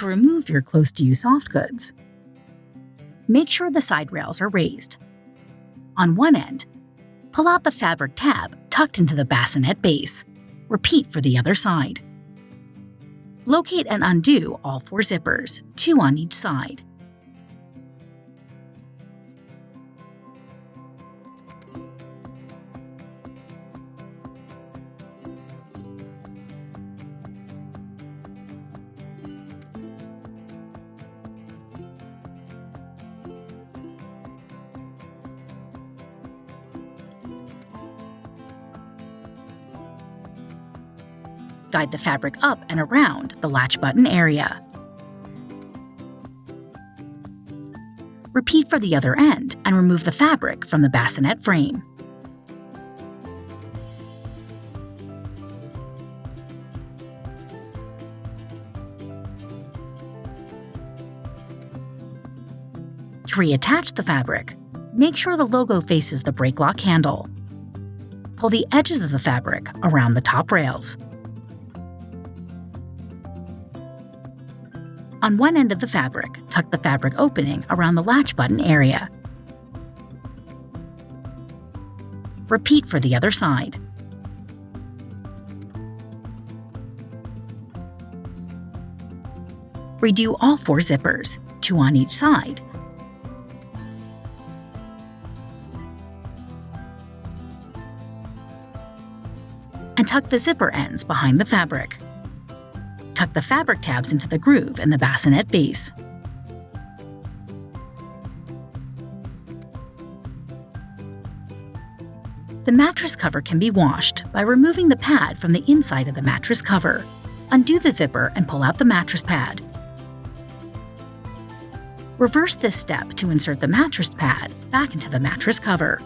To remove your close-to-you soft goods, make sure the side rails are raised. On one end, pull out the fabric tab tucked into the bassinet base. Repeat for the other side. Locate and undo all 4 zippers, 2 on each side. Guide the fabric up and around the latch button area. Repeat for the other end and remove the fabric from the bassinet frame. To reattach the fabric, make sure the logo faces the brake lock handle. Pull the edges of the fabric around the top rails. On one end of the fabric, tuck the fabric opening around the latch button area. Repeat for the other side. Redo all 4 zippers, 2 on each side. And tuck the zipper ends behind the fabric. Tuck the fabric tabs into the groove in the bassinet base. The mattress cover can be washed by removing the pad from the inside of the mattress cover. Undo the zipper and pull out the mattress pad. Reverse this step to insert the mattress pad back into the mattress cover.